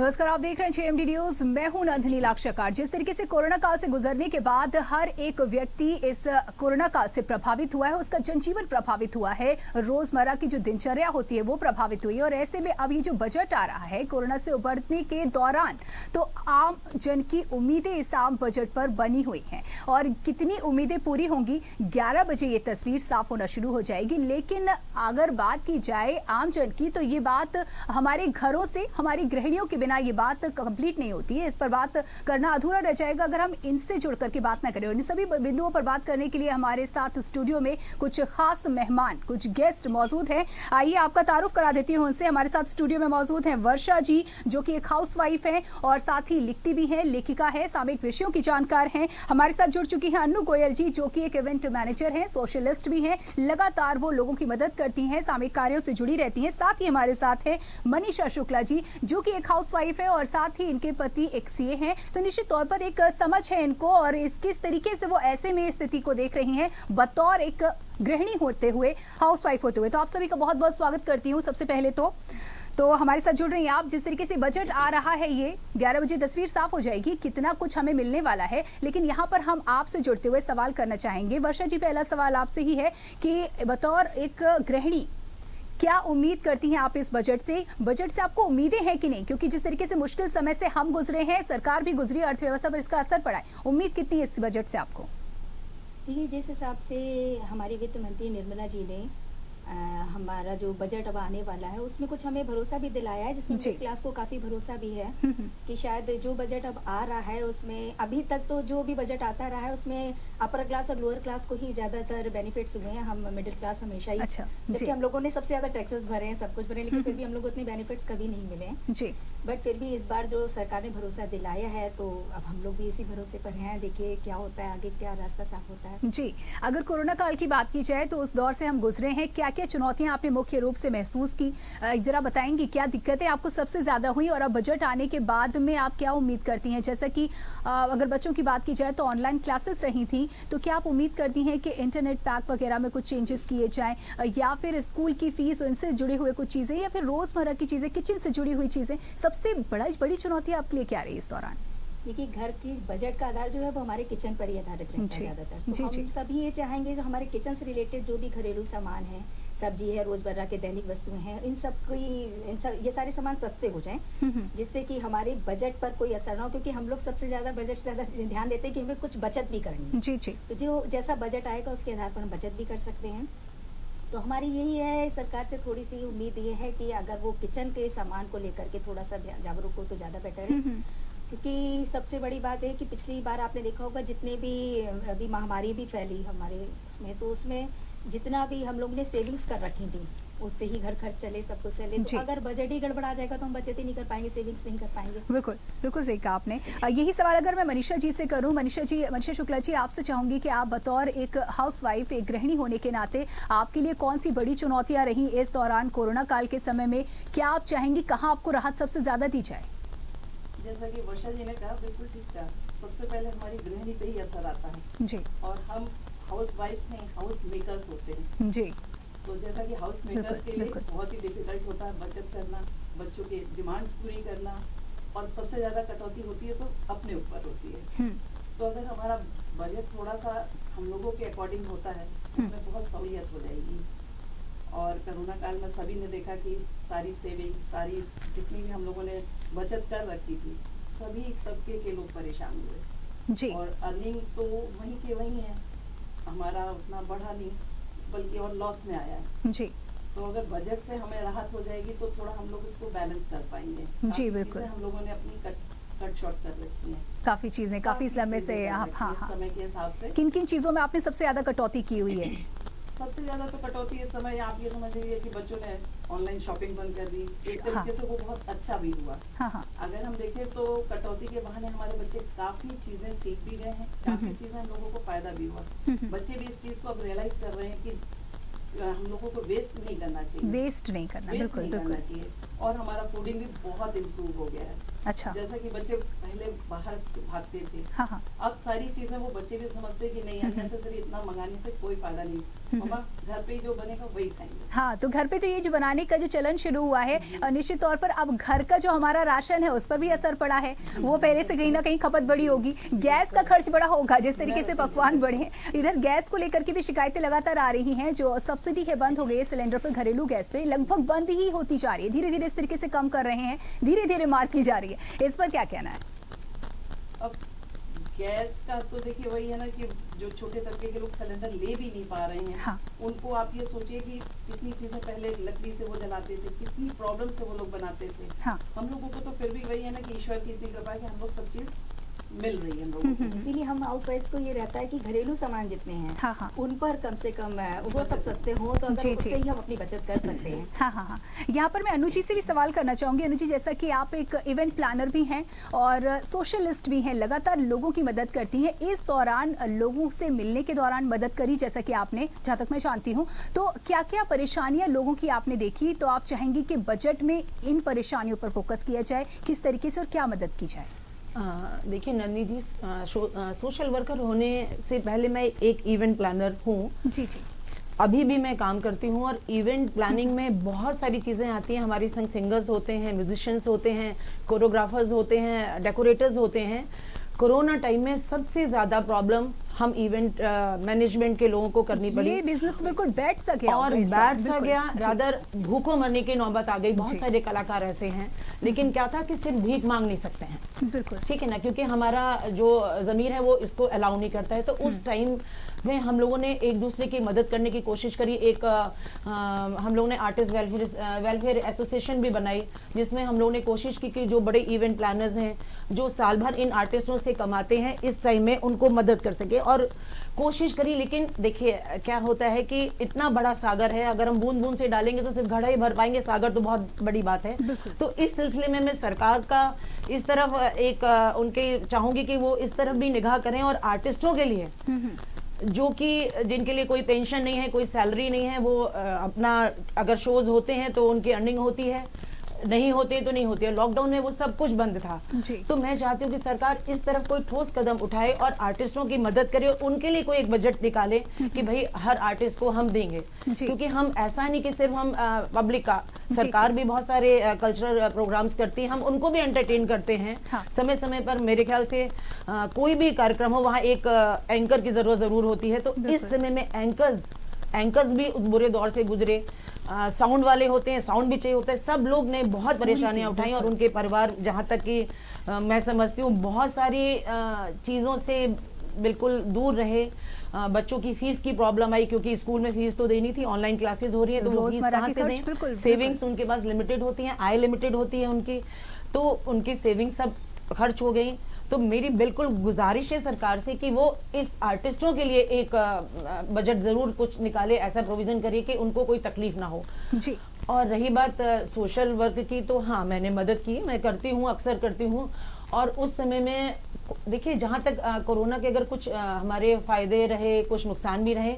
नमस्कार, आप देख रहे हैं जेएमडी न्यूज। मैं हूं नंदिनी लाक्षकार। जिस तरीके से कोरोना काल से गुजरने के बाद हर एक व्यक्ति इस कोरोना काल से प्रभावित हुआ है, उसका जनजीवन प्रभावित हुआ है, रोजमर्रा की जो दिनचर्या होती है वो प्रभावित हुई है। और ऐसे में अब ये जो बजट आ रहा है कोरोना से उबरने के दौरान, तो आम जन की उम्मीदें इस आम बजट पर बनी हुई हैं और कितनी उम्मीदें पूरी होंगी 11 बजे ये तस्वीर साफ होना शुरू हो जाएगी। लेकिन अगर बात की जाए आम जन की, तो ये बात हमारे घरों से, हमारी गृहिणियों के बिना ये बात कंप्लीट नहीं होती है। इस पर बात करना अधूरा रह जाएगा अगर हम इनसे जुड़ करके बात ना करें। और इन सभी बिंदुओं पर बात करने के लिए हमारे साथ स्टूडियो में कुछ खास मेहमान, कुछ गेस्ट मौजूद हैं। आइए आपका तारुफ करा देती हूँ उनसे। हमारे साथ स्टूडियो में मौजूद हैं वर्षा जी, जो कि एक हाउसवाइफ हैं और साथ ही लिखती भी हैं, लेखिका है, सामयिक विषयों की जानकार हैं। हमारे साथ जुड़ चुकी हैं अन्नू गोयल जी, जो कि एक इवेंट मैनेजर हैं, सोशलिस्ट भी हैं। लगातार वो लोगों की मदद करती हैं, सामयिक कार्यों से जुड़ी रहती हैं। साथ ही हमारे साथ है मनीषा शुक्ला जी, जो कि एक हाउसवाइफ है और साथ ही इनके पति एक सीए हैं। तो निश्चित तौर पर एक समझ है इनको और किस तरीके से वो ऐसे में स्थिति को देख रही हैं बतौर एक गृहिणी होते हुए, हाउसवाइफ होते हुए। तो आप सभी का बहुत बहुत स्वागत करती हूँ। सबसे पहले तो हमारे साथ जुड़ रही हैं आप। जिस तरीके से बजट आ रहा है, ये 11 बजे तस्वीर साफ हो जाएगी, कितना कुछ हमें मिलने वाला है। लेकिन यहाँ पर हम आपसे जुड़ते हुए सवाल करना चाहेंगे। वर्षा जी, पहला सवाल आपसे ही है कि बतौर एक गृहिणी क्या उम्मीद करती हैं आप इस बजट से आपको उम्मीदें हैं कि नहीं? क्योंकि जिस तरीके से मुश्किल समय से हम गुजरे हैं, सरकार भी गुजरी, अर्थव्यवस्था पर इसका असर पड़ा है। उम्मीद कितनी है इस बजट से आपको? देखिए, जिस हिसाब से हमारी वित्त मंत्री निर्मला जी ने हमारा जो बजट अब आने वाला है उसमें कुछ हमें भरोसा भी दिलाया है, जिसमें मिडिल क्लास को काफ़ी भरोसा भी है कि शायद जो बजट अब आ रहा है उसमें अभी तक तो जो भी बजट आता रहा है उसमें अपर क्लास और लोअर क्लास को ही ज़्यादातर बेनिफिट्स हुए हैं। हम मिडिल क्लास हमेशा ही, जबकि हम लोगों ने सबसे ज़्यादा टैक्सेस भरे हैं, सब कुछ भरे हैं, लेकिन फिर भी हम लोग को उतने बेनिफिट्स कभी नहीं मिले हैं। बट फिर भी इस बार जो सरकार ने भरोसा दिलाया है, तो अब हम लोग भी इसी भरोसे पर हैं। देखिए क्या होता है आगे, क्या रास्ता साफ होता है। जी, अगर कोरोना काल की बात की जाए तो उस दौर से हम गुजरे हैं, क्या क्या चुनौतियां आपने मुख्य रूप से महसूस की? जरा बताएंगी क्या दिक्कतें आपको सबसे ज्यादा हुई और अब बजट आने के बाद में आप क्या उम्मीद करती हैं? जैसा कि अगर बच्चों की बात की जाए तो ऑनलाइन क्लासेस रही थी, तो क्या आप उम्मीद करती हैं कि इंटरनेट पैक वगैरह में कुछ चेंजेस किए जाएं, या फिर स्कूल की फीस, इनसे जुड़ी हुई कुछ चीजें, या फिर रोजमर्रा की चीजें, किचन से जुड़ी हुई चीजें? सबसे बड़ी चुनौती आपके लिए क्या रही इस दौरान? देखिए, घर की बजट का आधार जो है वो हमारे किचन पर ही आधारित रहता है ज़्यादातर। तो हम सभी ये चाहेंगे जो हमारे किचन से रिलेटेड जो भी घरेलू सामान है, सब्जी है, रोजमर्रा के दैनिक वस्तुएं हैं, इन सब ये सारे सामान सस्ते हो जाएं, जिससे कि हमारे बजट पर कोई असर ना हो। क्योंकि हम लोग सबसे ज़्यादा बजट से ज़्यादा ध्यान देते हैं कि हमें कुछ बचत भी करनी है। जी जी। तो जो जैसा बजट आएगा उसके आधार पर हम बचत भी कर सकते हैं। तो हमारी यही है, सरकार से थोड़ी सी उम्मीद ये है कि अगर वो किचन के सामान को लेकर के थोड़ा सा जागरूक हो तो ज़्यादा बेटर है। क्योंकि सबसे बड़ी बात है कि पिछली बार आपने देखा होगा जितने भी अभी महामारी भी फैली हमारे उसमें, तो उसमें जितना भी हम लोग ने सेविंग्स कर रखी थी उससे ही घर खर्च चले, सब कुछ चले। तो अगर बजट ही गड़बड़ा जाएगा तो हम बचत ही नहीं कर पाएंगे, सेविंग्स नहीं कर पाएंगे। बिल्कुल बिल्कुल सही कहा आपने। यही सवाल अगर मैं मनीषा जी से करूं, मनीषा शुक्ला जी, आपसे चाहूंगी कि आप बतौर एक हाउसवाइफ, एक गृहिणी होने के नाते आपके लिए कौन सी बड़ी चुनौतियां रही इस दौरान कोरोना काल के समय में? क्या आप चाहेंगी कहाँ आपको राहत सबसे ज्यादा दी जाए? जैसा कि वर्षा जी ने कहा, बिल्कुल ठीक कहा। सबसे पहले हमारी गृहिणी पे ही असर आता है जी, और हम हाउस वाइफ्स नहीं, हाउस मेकर्स होते हैं जी। तो जैसा कि हाउस मेकर्स के लिए बहुत ही डिफिकल्ट होता है बचत करना, बच्चों के डिमांड्स पूरी करना, और सबसे ज्यादा कटौती होती है तो अपने ऊपर होती है। तो अगर हमारा बजट थोड़ा सा हम लोगों के अकॉर्डिंग होता है तो हमें बहुत सहूलियत हो जाएगी। और कोरोना काल में सभी ने देखा कि सारी सेविंग, सारी जितनी भी हम लोगों ने बचत कर रखी थी, सभी तबके के लोग परेशान हुए जी। और अर्निंग तो वहीं के वहीं है, हमारा उतना बढ़ा नहीं बल्कि और लॉस में आया है जी। तो अगर बजट से हमें राहत हो जाएगी तो थोड़ा हम लोग इसको बैलेंस कर पाएंगे जी। बिल्कुल, हम लोगों ने अपनी कट शॉर्ट कर रखी है, काफी चीजें, काफी समय से आप समय के हिसाब से किन किन चीजों में आपने सबसे ज्यादा कटौती की हुई है? सबसे ज्यादा तो कटौती इस समय आप ये समझ लीजिए कि बच्चों ने ऑनलाइन शॉपिंग बंद कर दी। एक तरीके से वो बहुत अच्छा भी हुआ। अगर हम देखें तो कटौती के बहाने हमारे बच्चे काफी चीजें सीख भी गए हैं, काफी चीजें हम लोगों को फायदा भी हुआ। बच्चे भी इस चीज को अब रियलाइज कर रहे हैं कि हम लोगों को वेस्ट नहीं करना चाहिए, वेस्ट नहीं करना चाहिए। और हमारा फूडिंग भी बहुत इम्प्रूव हो गया है। अच्छा, जैसा कि बच्चे पहले बाहर भागते थे। हाँ। अब सारी चीजें वो बच्चे भी समझते कि नहीं अननेसेसरी इतना मंगाने से कोई फायदा नहीं, मम्मा घर पे जो बनेगा वही खाएंगे। हाँ, तो घर पे तो ये जो बनाने का जो चलन शुरू हुआ है, निश्चित तौर पर अब घर का जो हमारा राशन है उस पर भी असर पड़ा है। वो पहले से कहीं ना कहीं खपत बढ़ी होगी, गैस का खर्च बढ़ा होगा, जिस तरीके से पकवान बढ़े। इधर गैस को लेकर के भी शिकायतें लगातार आ रही हैं, जो सब्सिडी है बंद हो गई है सिलेंडर पर, घरेलू गैस पे लगभग बंद ही होती जा रही है, धीरे धीरे इस तरीके से कम कर रहे हैं, धीरे धीरे मार की जा रही है। इस पर क्या कहना है? अब गैस का तो देखिए वही है ना कि जो छोटे तबके के लोग सिलेंडर ले भी नहीं पा रहे हैं। हाँ। उनको आप ये सोचिए कि कितनी चीजें पहले लकड़ी से वो जलाते थे, कितनी प्रॉब्लम से वो लोग बनाते थे। हाँ। हम लोगों को तो फिर भी वही है ना कि ईश्वर की इतनी कृपा है कि हम लोग सब चीज मिल रही है लोगों को। इसीलिए हम हाउस वाइफ को ये रहता है कि घरेलू सामान जितने हैं, हाँ, उन पर कम से कम वो सब सस्ते हो तो अगर उससे ही हम अपनी बचत कर सकते हैं। हाँ। यहाँ पर मैं अनु जी से भी सवाल करना चाहूंगी। अनु जी, जैसा कि आप एक इवेंट प्लानर भी हैं और सोशलिस्ट भी हैं, लगातार लोगों की मदद करती हैं, इस दौरान लोगों से मिलने के दौरान मदद करी जैसा कि आपने, जहाँ तक मैं जानती हूँ, तो क्या क्या परेशानियां लोगों की आपने देखी, तो आप चाहेंगी कि बजट में इन परेशानियों पर फोकस किया जाए, किस तरीके से और क्या मदद की जाए? देखिए नंदिनी जी, सोशल वर्कर होने से पहले मैं एक इवेंट प्लानर हूँ। जी। अभी भी मैं काम करती हूँ और इवेंट प्लानिंग में बहुत सारी चीज़ें आती हैं। हमारे संग सिंगर्स होते हैं, म्यूजिशियंस होते हैं, कोरियोग्राफर्स होते हैं, डेकोरेटर्स होते हैं। कोरोना टाइम में सबसे ज़्यादा प्रॉब्लम हम इवेंट मैनेजमेंट के लोगों को करनी पड़ी। ये बिजनेस बिल्कुल बैठ सा गया और बैठ सा गया, रादर भूखों मरने की नौबत आ गई। बहुत सारे कलाकार ऐसे हैं, लेकिन क्या था कि सिर्फ भीख मांग नहीं सकते हैं, बिल्कुल ठीक है ना, क्योंकि हमारा जो ज़मीर है वो इसको अलाउ नहीं करता है। तो उस टाइम में हम लोगों ने एक दूसरे की मदद करने की कोशिश करी। एक हम लोगों ने आर्टिस्ट वेलफेयर एसोसिएशन भी बनाई, जिसमें हम लोगों ने कोशिश की कि जो बड़े इवेंट प्लानर्स हैं, जो साल भर इन आर्टिस्टों से कमाते हैं, इस टाइम में उनको मदद कर सके और कोशिश करी। लेकिन देखिए क्या होता है कि इतना बड़ा सागर है, अगर हम बूंद बूंद से डालेंगे तो सिर्फ घड़ा ही भर पाएंगे, सागर तो बहुत बड़ी बात है। तो इस सिलसिले में मैं सरकार का इस तरफ एक उनके चाहूंगी कि वो इस तरफ भी निगाह करें और आर्टिस्टों के लिए जो कि जिनके लिए कोई पेंशन नहीं है, कोई सैलरी नहीं है, वो अपना अगर शोज होते हैं तो उनकी अर्निंग होती है, नहीं होते तो नहीं होती है। लॉकडाउन में वो सब कुछ बंद था। तो मैं चाहती हूँ कि सरकार इस तरफ कोई ठोस कदम उठाए और आर्टिस्टों की मदद करे और उनके लिए कोई एक बजट निकाले कि भाई हर आर्टिस्ट को हम देंगे। क्योंकि हम ऐसा नहीं कि सिर्फ हम पब्लिक का, सरकार भी बहुत सारे कल्चरल प्रोग्राम्स करती है, हम उनको भी एंटरटेन करते हैं। समय समय पर मेरे ख्याल से कोई भी कार्यक्रम हो वहाँ एक एंकर की जरूरत जरूर होती है। तो इस समय में एंकर्स भी उस बुरे दौर से गुजरे, साउंड वाले होते हैं, साउंड भी चाहिए होता है। सब लोग ने बहुत परेशानियां उठाई और उनके परिवार, जहाँ तक कि मैं समझती हूँ, बहुत सारी चीज़ों से बिल्कुल दूर रहे। बच्चों की फीस की प्रॉब्लम आई, क्योंकि स्कूल में फीस तो देनी थी, ऑनलाइन क्लासेस हो रही है, तो वो फीस कहाँ से दें? सेविंग्स उनके पास लिमिटेड होती हैं, आय लिमिटेड होती है उनकी, तो उनकी सेविंग्स सब खर्च हो गई। तो मेरी बिल्कुल गुजारिश है सरकार से कि वो इस आर्टिस्टों के लिए एक बजट जरूर कुछ निकाले, ऐसा प्रोविजन करिए कि उनको कोई तकलीफ ना हो जी। और रही बात सोशल वर्क की, तो हाँ मैंने मदद की, मैं करती हूँ, अक्सर करती हूँ। और उस समय में देखिए जहाँ तक कोरोना के अगर कुछ हमारे फायदे रहे, कुछ नुकसान भी रहे,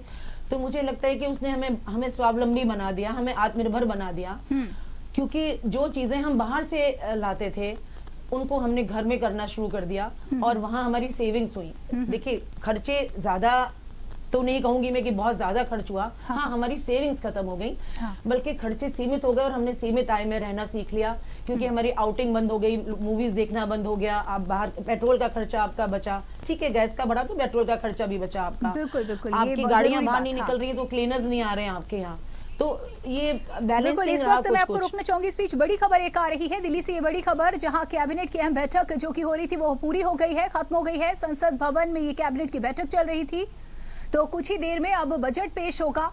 तो मुझे लगता है कि उसने हमें स्वावलंबी बना दिया, हमें आत्मनिर्भर बना दिया। क्योंकि जो चीजें हम बाहर से लाते थे उनको हमने घर में करना शुरू कर दिया और वहाँ हमारी सेविंग्स हुई। देखिए खर्चे ज्यादा तो नहीं कहूंगी मैं कि बहुत ज्यादा खर्च हुआ, हाँ हमारी सेविंग्स खत्म हो गई, बल्कि खर्चे सीमित हो गए और हमने सीमित आय में रहना सीख लिया। क्योंकि हमारी आउटिंग बंद हो गई, मूवीज देखना बंद हो गया, आप बाहर, पेट्रोल का खर्चा आपका बचा, ठीक है गैस का बढ़ा तो पेट्रोल का खर्चा भी बचा आपका। बिल्कुल, आपकी गाड़ियां बाहर नहीं निकल रही है तो क्लीनर्स नहीं आ रहे हैं आपके यहाँ। तो ये बैलेंसिंग। इस वक्त मैं आपको रोकना चाहूंगी, इस बीच बड़ी खबर एक आ रही है दिल्ली से, ये बड़ी खबर जहां कैबिनेट की अहम बैठक जो कि हो रही थी वो पूरी हो गई है, खत्म हो गई है। संसद भवन में ये कैबिनेट की बैठक चल रही थी, तो कुछ ही देर में अब बजट पेश होगा।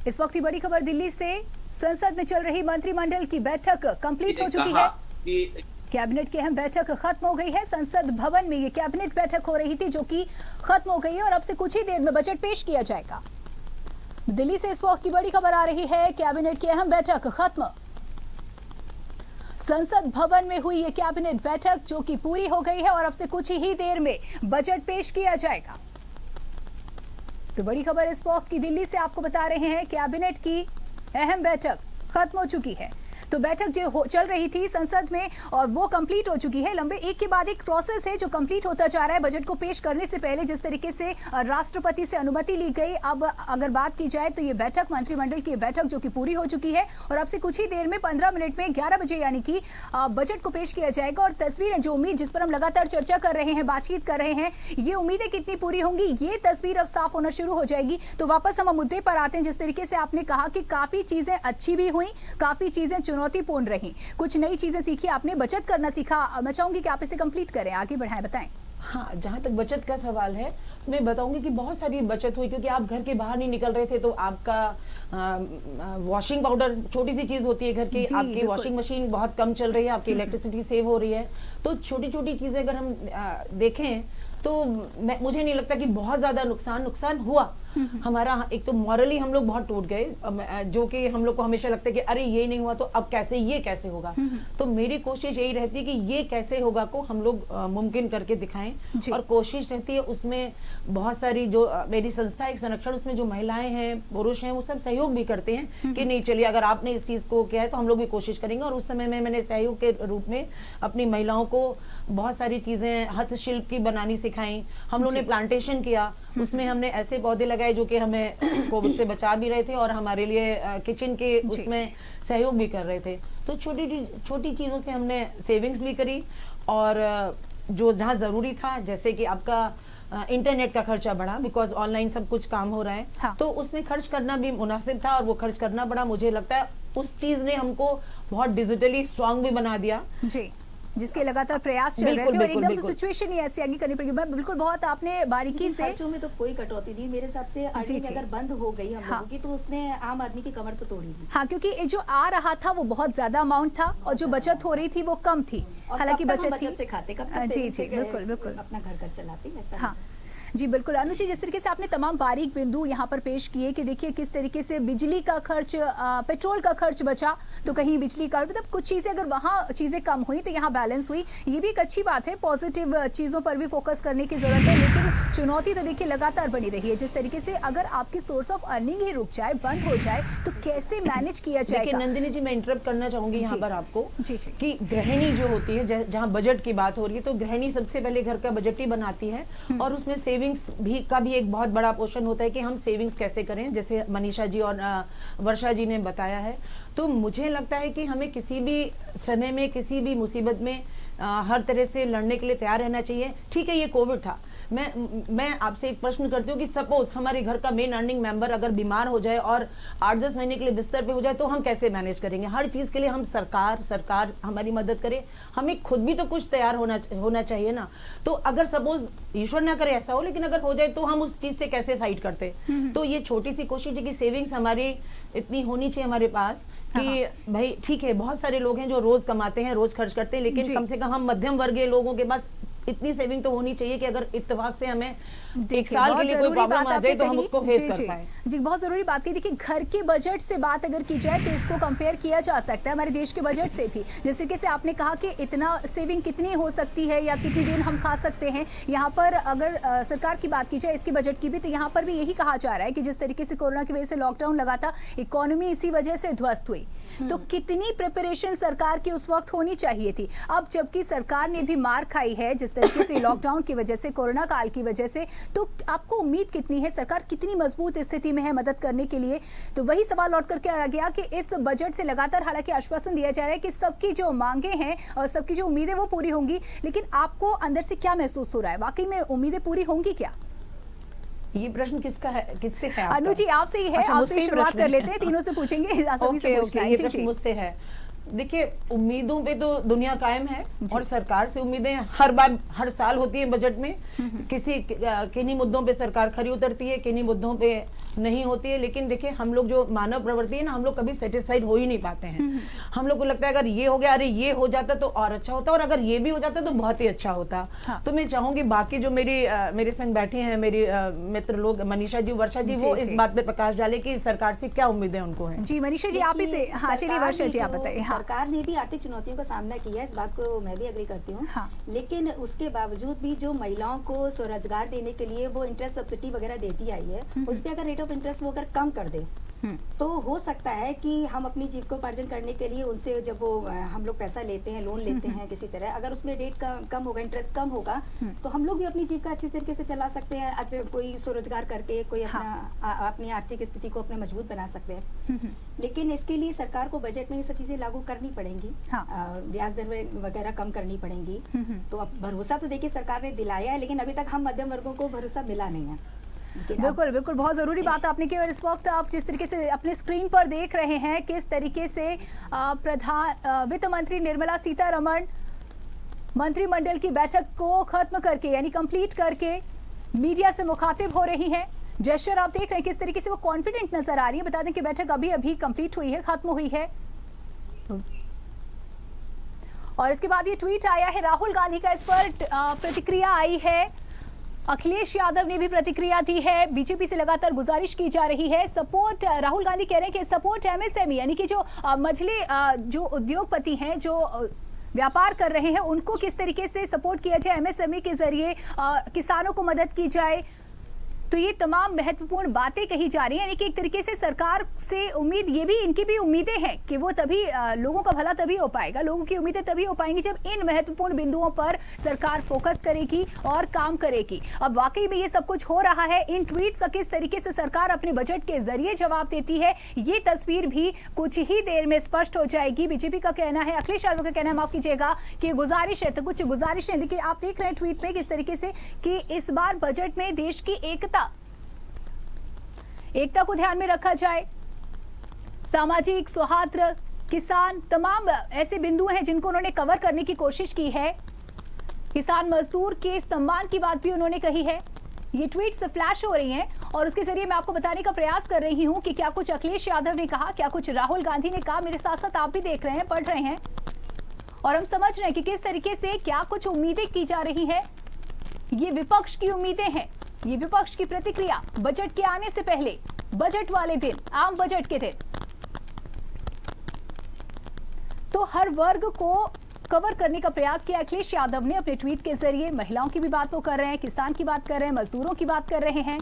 इस वक्त की बड़ी खबर दिल्ली से, संसद में चल रही मंत्रिमंडल की बैठक कंप्लीट हो चुकी है, कैबिनेट की अहम बैठक खत्म हो गई है। संसद भवन में ये कैबिनेट बैठक हो रही थी जो कि खत्म हो गई है और अब से कुछ ही देर में बजट पेश किया जाएगा। दिल्ली से इस वक्त की बड़ी खबर आ रही है, कैबिनेट की अहम बैठक खत्म। संसद भवन में हुई ये कैबिनेट बैठक जो कि पूरी हो गई है और अब से कुछ ही देर में बजट पेश किया जाएगा। तो बड़ी खबर इस वक्त की दिल्ली से आपको बता रहे हैं, कैबिनेट की अहम बैठक खत्म हो चुकी है। तो बैठक जो चल रही थी संसद में और वो कंप्लीट हो चुकी है। लंबे एक के बाद एक प्रोसेस है जो कंप्लीट होता जा रहा है। बजट को पेश करने से पहले जिस तरीके से राष्ट्रपति से अनुमति ली गई, अब अगर बात की जाए तो ये बैठक, मंत्रिमंडल की बैठक जो कि पूरी हो चुकी है और अब से कुछ ही देर में 15 मिनट में 11 बजे यानी कि बजट को पेश किया जाएगा। और तस्वीरें जो उम्मीद जिस पर हम लगातार चर्चा कर रहे हैं, बातचीत कर रहे हैं, ये उम्मीदें कितनी पूरी होंगी, ये तस्वीर अब साफ होना शुरू हो जाएगी। तो वापस हम मुद्दे पर आते हैं। जिस तरीके से आपने कहा कि काफी चीजें अच्छी भी हुई, काफी चीजें चुनौतीपूर्ण रही, कुछ नई चीजें सीखी, आपने बचत करना सीखा। मैं चाहूंगी कि आप इसे कंप्लीट करें, आगे बढ़ाएं, बताएं। हाँ, जहाँ तक बचत का सवाल है तो मैं बताऊंगी कि बहुत सारी बचत हुई, क्योंकि आप घर के बाहर नहीं निकल रहे थे तो आपका वॉशिंग पाउडर छोटी सी चीज होती है घर की, आपकी वॉशिंग मशीन बहुत कम चल रही है, आपकी इलेक्ट्रिसिटी सेव हो रही है। तो छोटी छोटी चीजें अगर हम देखें तो मुझे नहीं लगता कि बहुत ज्यादा नुकसान हुआ। हमारा एक तो मॉरली हम लोग बहुत टूट गए, जो कि हम लोग को हमेशा लगता है कि अरे ये नहीं हुआ तो अब कैसे, ये कैसे होगा। तो मेरी कोशिश यही रहती है कि ये कैसे होगा को हम लोग मुमकिन करके दिखाएं। और कोशिश रहती है उसमें बहुत सारी जो मेरी संस्था एक संरक्षण, उसमें जो महिलाएं हैं, पुरुष हैं, वो सब सहयोग भी करते हैं कि नहीं चलिए अगर आपने इस चीज को किया है तो हम लोग भी कोशिश करेंगे। और उस समय में मैंने सहयोग के रूप में अपनी महिलाओं को बहुत सारी चीजें हस्तशिल्प की बनानी सिखाई। हम लोगों ने प्लांटेशन किया, उसमें हमने ऐसे पौधे लगाए जो कि हमें कोविड से बचा भी रहे थे और हमारे लिए किचन के उसमें सहयोग भी कर रहे थे। तो छोटी चीजों से हमने सेविंग्स भी करी। और जो जहाँ जरूरी था, जैसे कि आपका इंटरनेट का खर्चा बढ़ा, बिकॉज ऑनलाइन सब कुछ काम हो रहा है, हाँ। तो उसमें खर्च करना भी मुनासिब था और वो खर्च करना पड़ा। मुझे लगता है उस चीज ने हमको बहुत डिजिटली स्ट्रांग भी बना दिया जी, जिसके लगातार प्रयास चल रहे थे और एकदम से सिचुएशन ही ऐसी आगे करनी पड़ेगी। मैं बिल्कुल, बहुत आपने बारीकी से, खर्चों में तो कोई कटौती नहीं मेरे हिसाब से। अर्निंग अगर बंद हो गई हम लोगों की तो उसने आम आदमी की कमर तो तोड़ी थी। हाँ, क्योंकि जो आ रहा था वो बहुत ज्यादा अमाउंट था और जो बचत हो रही थी वो कम थी। हालांकि बचत से खाते, जी बिल्कुल अपना घर चलाते ऐसा। हाँ जी बिल्कुल। अनु जी, जिस तरीके से आपने तमाम बारीक बिंदु यहाँ पर पेश किए कि देखिए किस तरीके से बिजली का खर्च, पेट्रोल का खर्च बचा, तो कहीं बिजली का, मतलब कुछ चीजें अगर वहाँ चीजें कम हुई तो यहाँ बैलेंस हुई। ये भी एक अच्छी बात है, पॉजिटिव चीजों पर भी फोकस करने की जरूरत है। लेकिन चुनौती तो देखिए लगातार बनी रही है। जिस तरीके से अगर आपकी सोर्स ऑफ अर्निंग ही रुक जाए, बंद हो जाए, तो कैसे मैनेज किया जाएगा? नंदिनी जी, मैं इंटरप्ट करना चाहूंगी यहाँ पर आपको कि गृहिणी जो होती है, जहाँ बजट की बात हो रही है, तो गृहिणी सबसे पहले घर का बजट ही बनाती है और उसमें सेविंग्स भी एक बहुत बड़ा पोर्शन होता है कि हम सेविंग्स कैसे करें, जैसे मनीषा जी और वर्षा जी ने बताया है। तो मुझे लगता है कि हमें किसी भी समय में, किसी भी मुसीबत में हर तरह से लड़ने के लिए तैयार रहना चाहिए। ठीक है, ये कोविड था, मैं आपसे एक प्रश्न करती हूँ कि सपोज हमारे घर का मेन अर्निंग मेंबर अगर बीमार हो जाए और 8-10 महीने के लिए बिस्तर पे हो जाए तो हम कैसे मैनेज करेंगे? हर चीज के लिए हम सरकार हमारी मदद करे, हमें खुद भी तो कुछ तैयार होना चाहिए ना। तो अगर सपोज ईश्वर ना करे ऐसा हो, लेकिन अगर हो जाए तो हम उस चीज से कैसे फाइट करते? तो ये छोटी सी कोशिश है कि सेविंग्स हमारी इतनी होनी चाहिए हमारे पास कि भाई ठीक है, बहुत सारे लोग हैं जो रोज कमाते हैं, रोज खर्च करते हैं, लेकिन कम से कम हम मध्यम वर्गीय लोगों के पास इतनी सेविंग तो होनी चाहिए कि अगर इत्तेफाक से हमें एक साल के लिए कोई प्रॉब्लम आ जाए तो हम उसको फेस कर पाएं। जी, बहुत जरूरी बात की। देखिए, घर के बजट से बात अगर की जाए तो इसको कंपेयर किया जा सकता है हमारे देश के बजट से भी। जिस तरीके से आपने कहा कि इतना सेविंग कितनी हो सकती है या कितनी दिन हम खा सकते हैं, यहाँ पर अगर सरकार की बात की जाए, इसके बजट की भी, तो यहाँ पर भी यही कहा जा रहा है कि जिस तरीके से कोरोना की वजह से लॉकडाउन लगा था, इकोनॉमी इसी वजह से ध्वस्त हुई, तो कितनी प्रिपरेशन सरकार की उस वक्त होनी चाहिए थी। अब जबकि सरकार ने भी मार खाई है जिस तरीके से लॉकडाउन की वजह से, कोरोना काल की वजह से, तो आपको उम्मीद कितनी है, सरकार कितनी मजबूत स्थिति में है मदद करने के लिए? तो वही सवाल लौट करके आ गया कि इस बजट से लगातार हालांकि आश्वासन दिया जा रहा है कि सबकी जो मांगे हैं और सबकी जो उम्मीदें वो पूरी होंगी, लेकिन आपको अंदर से क्या महसूस हो रहा है? वाकई में उम्मीदें पूरी होंगी क्या? ये प्रश्न किसका है, किससे है? अनु जी, आपसे ही है। आपसे शुरुआत कर लेते हैं, तीनों से पूछेंगे, सभी से पूछना है। ये प्रश्न मुझसे है। देखिए, उम्मीदों पे तो दुनिया कायम है और सरकार से उम्मीदें हर साल होती है बजट में। किन्हीं मुद्दों पे सरकार खरी उतरती है, किन्हीं मुद्दों पे नहीं होती है। लेकिन देखिए, हम लोग जो मानव प्रवृत्ति है ना, हम लोग कभी सेटिस्फाइड हो ही नहीं पाते हैं। हम लोग को लगता है अगर ये हो गया, अरे ये हो जाता तो और अच्छा होता, और अगर ये भी हो जाता तो बहुत ही अच्छा होता। तो मैं चाहूंगी बाकी जो मेरे संग बैठे हैं, मेरी मित्र लोग, मनीषा जी, वर्षा जी, वो इस बात पे प्रकाश डाले कि सरकार से क्या उम्मीदें उनको हैं। जी मनीषा जी, आप इसे, हाँ चलिए वर्षा जी आप बताइए। सरकार ने भी आर्थिक चुनौतियों का सामना किया, इस बात को मैं भी एग्री करती हूँ। लेकिन उसके बावजूद भी जो महिलाओं को स्वरोजगार देने के लिए वो इंटरेस्ट सब्सिडी वगैरह देती आई है, उस पर अगर रेट ऑफ इंटरेस्ट वो अगर कम कर दे तो हो सकता है कि हम अपनी जीविकोपार्जन करने के लिए उनसे जब वो हम लोग पैसा लेते हैं, लोन लेते हैं किसी तरह, अगर उसमें रेट कम होगा, इंटरेस्ट कम होगा, तो हम लोग भी अपनी जीविका अच्छी तरीके से चला सकते हैं। अच्छा, कोई स्वरोजगार करके कोई अपनी आर्थिक स्थिति को अपने मजबूत बना सकते हैं। लेकिन इसके लिए सरकार को बजट में ये सब चीजें लागू करनी पड़ेंगी, ब्याज दर वगैरह कम करनी पड़ेंगी। तो अब भरोसा तो देखिए सरकार ने दिलाया है, लेकिन अभी तक हम मध्यम वर्गों को भरोसा मिला नहीं है। बिल्कुल बिल्कुल, बहुत जरूरी बात आपने की। और इस वक्त आप जिस तरीके से अपने स्क्रीन पर देख रहे हैं किस तरीके से वित्त मंत्री निर्मला सीतारमण मंत्रिमंडल की बैठक को खत्म करके यानी कंप्लीट करके मीडिया से मुखातिब हो रही हैं। जेस्चर आप देख रहे हैं किस तरीके से वो कॉन्फिडेंट नजर आ रही है। बता दें कि बैठक अभी अभी कंप्लीट हुई है, खत्म हुई है। और इसके बाद ये ट्वीट आया है राहुल गांधी का, इस पर प्रतिक्रिया आई है। अखिलेश यादव ने भी प्रतिक्रिया दी है। बीजेपी से लगातार गुजारिश की जा रही है सपोर्ट। राहुल गांधी कह रहे हैं कि सपोर्ट एमएसएमई यानी कि जो मझले जो उद्योगपति हैं, जो व्यापार कर रहे हैं, उनको किस तरीके से सपोर्ट किया जाए, एमएसएमई के जरिए किसानों को मदद की जाए। तो ये तमाम महत्वपूर्ण बातें कही जा रही हैं। यानी कि एक तरीके से सरकार से उम्मीद, ये भी इनकी भी उम्मीदें हैं कि वो तभी लोगों का भला तभी हो पाएगा, लोगों की उम्मीदें तभी हो पाएंगी जब इन महत्वपूर्ण बिंदुओं पर सरकार फोकस करेगी और काम करेगी। अब वाकई में ये सब कुछ हो रहा है। इन ट्वीट्स का किस तरीके से सरकार अपने बजट के जरिए जवाब देती है, ये तस्वीर भी कुछ ही देर में स्पष्ट हो जाएगी। बीजेपी का कहना है, अखिलेश यादव का कहना है, माफ कीजिएगा, कि गुजारिश है, तो कुछ गुजारिशें देखिए आप देख रहे हैं ट्वीट में किस तरीके से कि इस बार बजट में देश की एकता को ध्यान में रखा जाए, सामाजिक सौहार्द, किसान, तमाम ऐसे बिंदु हैं जिनको उन्होंने कवर करने की कोशिश की है। किसान मजदूर के सम्मान की बात भी उन्होंने कही है। ये ट्वीट्स फ्लैश हो रही हैं और उसके जरिए मैं आपको बताने का प्रयास कर रही हूं कि क्या कुछ अखिलेश यादव ने कहा, क्या कुछ राहुल गांधी ने कहा। मेरे साथ साथ आप भी देख रहे हैं, पढ़ रहे हैं और हम समझ रहे हैं कि किस तरीके से क्या कुछ उम्मीदें की जा रही है। ये विपक्ष की उम्मीदें हैं, ये विपक्ष की प्रतिक्रिया बजट के आने से पहले, बजट वाले दिन, आम बजट के दिन। तो हर वर्ग को कवर करने का प्रयास किया अखिलेश यादव ने अपने ट्वीट के जरिए। महिलाओं की भी बात वो कर रहे हैं, किसान की बात कर रहे हैं, मजदूरों की बात कर रहे हैं।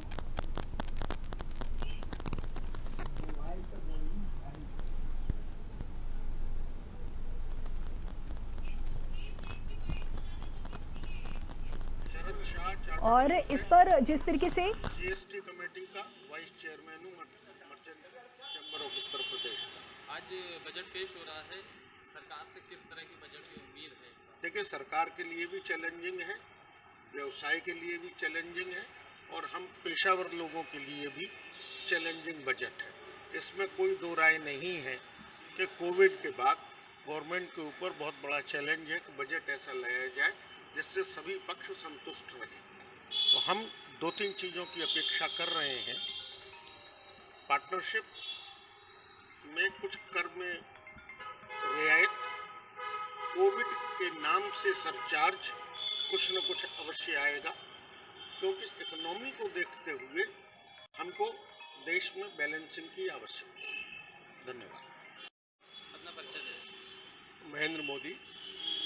और इस पर जिस तरीके से जीएसटी कमेटी का वाइस चेयरमैन हूँ, merchant chamber of Uttar Pradesh का। आज बजट पेश हो रहा है, सरकार से किस तरह की बजट की उम्मीद है? देखिए, सरकार के लिए भी चैलेंजिंग है, व्यवसाय के लिए भी चैलेंजिंग है और हम पेशावर लोगों के लिए भी चैलेंजिंग बजट है। इसमें कोई दो राय नहीं है कि कोविड के बाद गवर्नमेंट के ऊपर बहुत बड़ा चैलेंज है कि बजट ऐसा लाया जाए जिससे सभी पक्ष संतुष्ट रहें। तो हम दो तीन चीज़ों की अपेक्षा कर रहे हैं। पार्टनरशिप में कुछ कर में रियायत, कोविड के नाम से सरचार्ज कुछ न कुछ अवश्य आएगा, क्योंकि इकोनॉमी को देखते हुए हमको देश में बैलेंसिंग की आवश्यकता है। धन्यवाद। अपना परिचय दें। Mahendra Modi,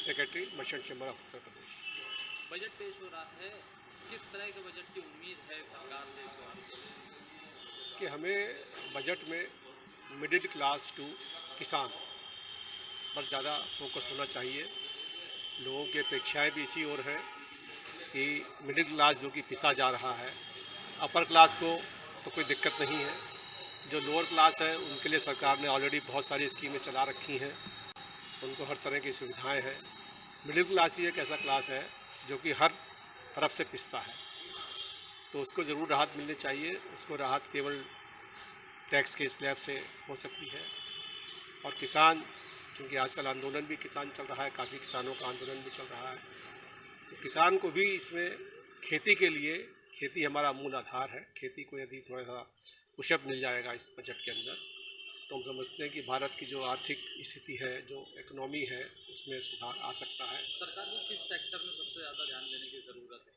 secretary merchant chamber of Uttar Pradesh. Budget पेश हो रहा है, किस तरह के बजट की उम्मीद है सरकार से इस बार? कि हमें बजट में मिडिल क्लास टू किसान पर ज़्यादा फोकस होना चाहिए। लोगों की अपेक्षाएं भी इसी ओर है कि मिडिल क्लास जो कि पिसा जा रहा है, अपर क्लास को तो कोई दिक्कत नहीं है, जो लोअर क्लास है उनके लिए सरकार ने ऑलरेडी बहुत सारी स्कीमें चला रखी हैं, उनको हर तरह की सुविधाएं हैं। मिडिल क्लास ही एक ऐसा क्लास है जो कि हर तरफ से पिसता है, तो उसको ज़रूर राहत मिलनी चाहिए। उसको राहत केवल टैक्स के स्लैब से हो सकती है। और किसान, क्योंकि आजकल आंदोलन भी किसान चल रहा है, काफ़ी किसानों का आंदोलन भी चल रहा है, तो किसान को भी इसमें खेती के लिए, खेती हमारा मूल आधार है, खेती को यदि थोड़ा सा पुशअप मिल जाएगा इस बजट के अंदर, तो हम समझते हैं कि भारत की जो आर्थिक स्थिति है, जो इकोनॉमी है, उसमें सुधार आ सकता है। सरकार को किस सेक्टर में सबसे ज़्यादा ध्यान देने की ज़रूरत है?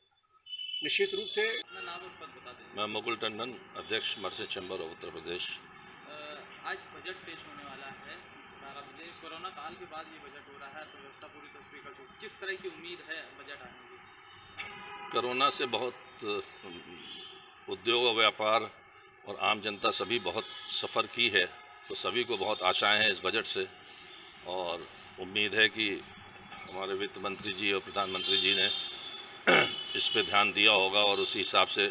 निश्चित रूप से। अपना नाम और पद बता दें। मैं मुकुल टंडन, अध्यक्ष merchant chamber of Uttar Pradesh. आज बजट पेश होने वाला है 12 बजे। कोरोना काल के बाद ये बजट हो रहा है, तो व्यवस्था पूरी तस्वीर का चुकी, किस तरह की उम्मीद है बजट आने की? कोरोना से बहुत उद्योग, व्यापार और आम जनता सभी बहुत सफ़र की है, तो सभी को बहुत आशाएं हैं इस बजट से और उम्मीद है कि हमारे वित्त मंत्री जी और प्रधानमंत्री जी ने इस पे ध्यान दिया होगा और उसी हिसाब से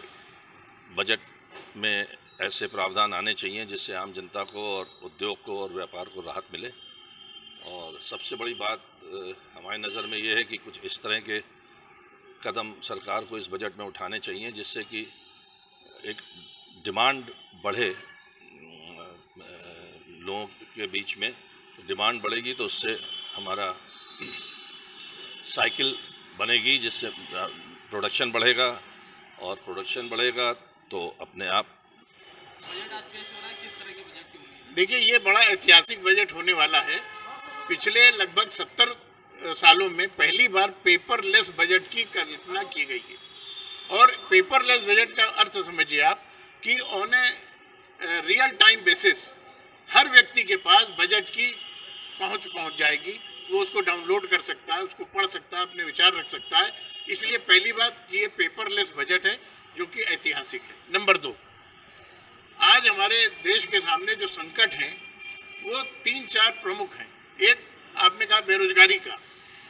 बजट में ऐसे प्रावधान आने चाहिए जिससे आम जनता को और उद्योग को और व्यापार को राहत मिले। और सबसे बड़ी बात हमारी नज़र में ये है कि कुछ इस तरह के कदम सरकार को इस बजट में उठाने चाहिए जिससे कि एक डिमांड बढ़े लोगों के बीच में। तो डिमांड बढ़ेगी तो उससे हमारा साइकिल बनेगी जिससे प्रोडक्शन बढ़ेगा और प्रोडक्शन बढ़ेगा तो अपने आप। बजट आज पेश हो रहा है, किस तरह के बजट की उम्मीद है? देखिए, ये बड़ा ऐतिहासिक बजट होने वाला है। पिछले लगभग 70 सालों में पहली बार पेपरलेस बजट की कल्पना की गई है और पेपरलेस बजट का अर्थ समझिए आप कि on a real time basis हर व्यक्ति के पास बजट की पहुंच जाएगी। वो उसको डाउनलोड कर सकता है, उसको पढ़ सकता है, अपने विचार रख सकता है। इसलिए पहली बात ये पेपरलेस बजट है जो कि ऐतिहासिक है। नंबर 2, आज हमारे देश के सामने जो संकट हैं वो 3-4 प्रमुख हैं। एक आपने कहा बेरोजगारी का,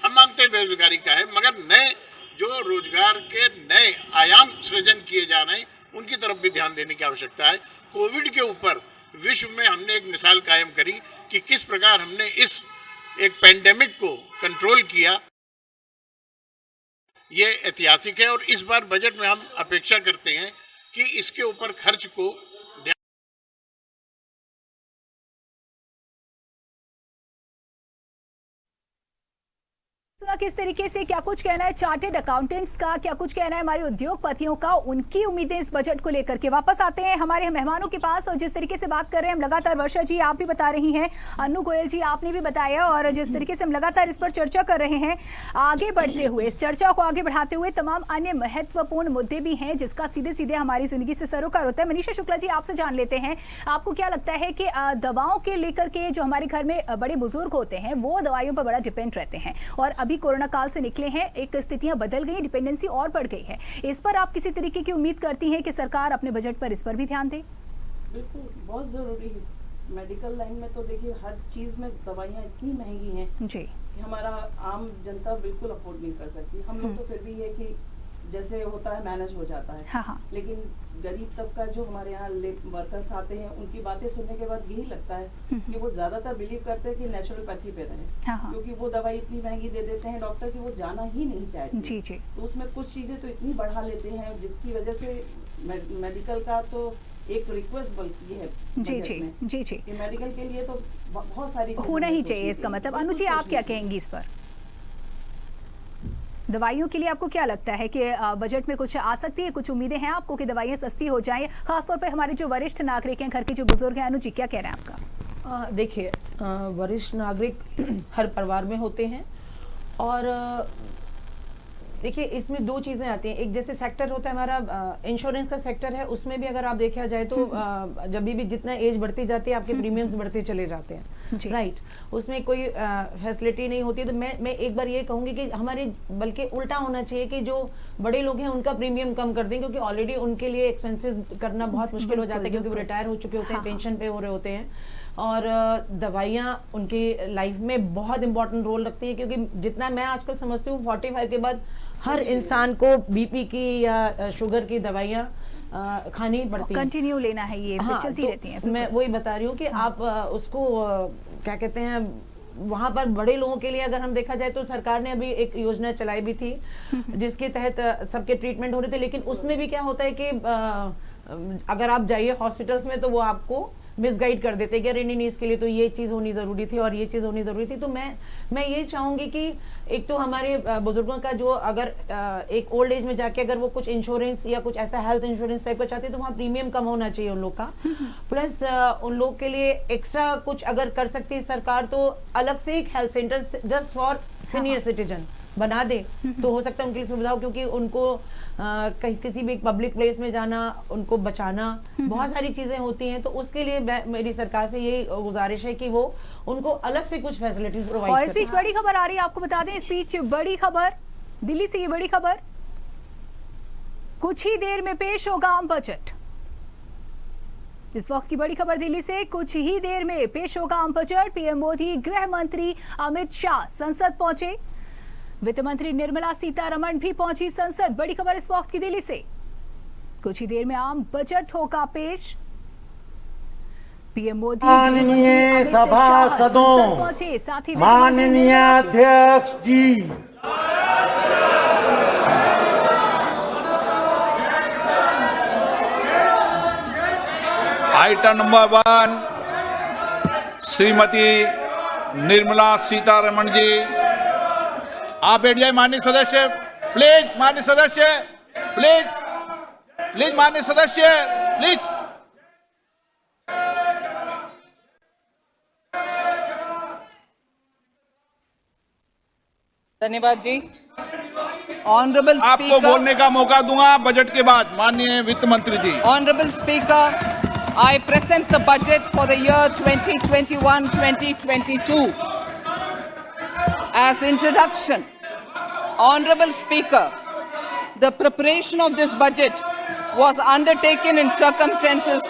हम मानते हैं बेरोजगारी का है, मगर नए जो रोजगार के नए आयाम सृजन किए जा रहे हैं उनकी तरफ भी ध्यान देने की आवश्यकता है। कोविड के ऊपर विश्व में हमने एक मिसाल कायम करी कि किस प्रकार हमने इस एक पेंडेमिक को कंट्रोल किया, ये ऐतिहासिक है। और इस बार बजट में हम अपेक्षा करते हैं कि इसके ऊपर खर्च को सुना किस तरीके से क्या कुछ कहना है चार्टेड अकाउंटेंट्स का, क्या कुछ कहना है हमारे उद्योगपतियों का, उनकी उम्मीदें इस बजट को लेकर के। वापस आते हैं हमारे मेहमानों के पास और जिस तरीके से बात कर रहे हैं हम लगातार, वर्षा जी आप भी बता रही हैं, अन्नू गोयल जी आपने भी बताया और जिस तरीके से हम लगातार इस पर चर्चा कर रहे हैं, आगे बढ़ते हुए इस चर्चा को आगे बढ़ाते हुए तमाम अन्य महत्वपूर्ण मुद्दे भी हैं जिसका सीधे सीधे हमारी जिंदगी से सरोकार होता है। मनीषा शुक्ला जी आपसे जान लेते हैं, आपको क्या लगता है कि दवाओं के लेकर के जो हमारे घर में बड़े बुजुर्ग होते हैं वो दवाइयों पर बड़ा डिपेंड रहते हैं और अभी कोरोना काल से निकले हैं, एक स्थितियां बदल गई, डिपेंडेंसी और बढ़ गई है। इस पर आप किसी तरीके की उम्मीद करती हैं कि सरकार अपने बजट पर इस पर भी ध्यान दे? बिल्कुल, बहुत जरूरी है। मेडिकल लाइन में तो देखिए हर चीज में दवाइयाँ इतनी महंगी हैं जी कि हमारा आम जनता बिल्कुल अफोर्ड नहीं कर सकती। हम लोग तो फिर भी है कि जैसे होता है मैनेज हो जाता है। हाँ। लेकिन गरीब तबका जो हमारे यहाँ वर्कर्स आते हैं उनकी बातें सुनने के बाद यही लगता है कि वो ज्यादातर बिलीव करते हैं कि नेचुरोपैथी पे रहें, क्योंकि वो दवाई इतनी महंगी दे देते हैं डॉक्टर की वो जाना ही नहीं चाहते। जी जी। तो उसमें कुछ चीजें तो इतनी बढ़ा लेते हैं जिसकी वजह से मेडिकल का तो एक रिक्वेस्ट बल्कि है जी जी जी जी कि मेडिकल के लिए तो बहुत सारी होना ही चाहिए इसका मतलब। अनु जी आप क्या कहेंगी इस पर? दवाइयों के लिए आपको क्या लगता है कि बजट में कुछ आ सकती है, कुछ उम्मीदें हैं आपको कि दवाइयाँ सस्ती हो जाएं, खासतौर पे हमारे जो वरिष्ठ नागरिक हैं, घर के जो बुजुर्ग हैं? अनु जी क्या कह रहे हैं आपका? देखिए, वरिष्ठ नागरिक हर परिवार में होते हैं और देखिए इसमें दो चीज़ें आती हैं। एक जैसे सेक्टर होता है हमारा इंश्योरेंस का सेक्टर है, उसमें भी अगर आप देखा जाए तो जब भी जितना एज बढ़ती जाती है आपके प्रीमियम्स बढ़ते चले जाते हैं, राइट। उसमें कोई फैसिलिटी नहीं होती। तो मैं एक बार ये कहूँगी कि हमारे बल्कि उल्टा होना चाहिए कि जो बड़े लोग हैं उनका प्रीमियम कम कर दें, क्योंकि ऑलरेडी उनके लिए एक्सपेंसेस करना बहुत मुश्किल हो जाता है क्योंकि वो रिटायर हो चुके होते हैं, पेंशन पे हो रहे होते हैं। और दवाइयाँ उनकी लाइफ में बहुत इंपॉर्टेंट रोल रखती है, क्योंकि जितना मैं आजकल समझती हूँ 45 के बाद हर इंसान को बीपी की या शुगर की दवाइयाँ खानी पड़ती है, कंटिन्यू लेना है, ये चलती रहती हैं। मैं वही बता रही हूँ कि आप उसको क्या कहते हैं, वहाँ पर बड़े लोगों के लिए अगर हम देखा जाए तो सरकार ने अभी एक योजना चलाई भी थी जिसके तहत सबके ट्रीटमेंट हो रहे थे, लेकिन उसमें भी क्या होता है कि अगर आप जाइए हॉस्पिटल्स में तो वो आपको मिसगाइड कर देते कि अरे नहीं इसके लिए तो ये चीज़ होनी ज़रूरी थी और ये चीज़ होनी ज़रूरी थी। तो मैं ये चाहूँगी कि एक तो हमारे बुजुर्गों का जो अगर एक ओल्ड एज में जाके अगर वो कुछ इंश्योरेंस या कुछ ऐसा हेल्थ इंश्योरेंस टाइप का चाहते हैं तो वहाँ प्रीमियम कम होना चाहिए उन लोग का। प्लस उन लोग के लिए एक्स्ट्रा कुछ अगर कर सकती है सरकार तो अलग से एक health centre just for senior citizen बना दे तो हो सकता है उनके लिए सुविधा हो, क्योंकि उनको कहीं किसी भी पब्लिक प्लेस में जाना, उनको बचाना, बहुत सारी चीजें होती हैं। तो उसके लिए मेरी सरकार से यही गुजारिश है कि वो उनको अलग से कुछ फैसिलिटीज प्रोवाइड करें। और इस बीच बड़ी खबर आ रही है, आपको बता दें, इस बीच बड़ी खबर दिल्ली से, ये बड़ी खबर, कुछ ही देर में पेश होगा आम बजट। इस वक्त की बड़ी खबर दिल्ली से। कुछ ही देर में पेश होगा आम बजट। पीएम मोदी, गृह मंत्री अमित शाह संसद पहुंचे। वित्त मंत्री निर्मला सीतारमण भी पहुंची संसद। बड़ी खबर इस वक्त की दिल्ली से। कुछ ही देर में आम बजट होगा पेश। पीएम मोदी, माननीय सभासदों, पहुंचे, साथ ही माननीय अध्यक्ष जी, आइटम नंबर 1 श्रीमती निर्मला सीतारमण जी, आप बैठ जाए। माननीय सदस्य प्लीज, माननीय सदस्य प्लीज, प्लीज माननीय सदस्य प्लीज। धन्यवाद जी। ऑनरेबल आपको बोलने का मौका दूंगा बजट के बाद, माननीय वित्त मंत्री जी। Honourable speaker, I present the budget for the year 2021-2022. As introduction, Honorable Speaker, the preparation of this budget was undertaken in circumstances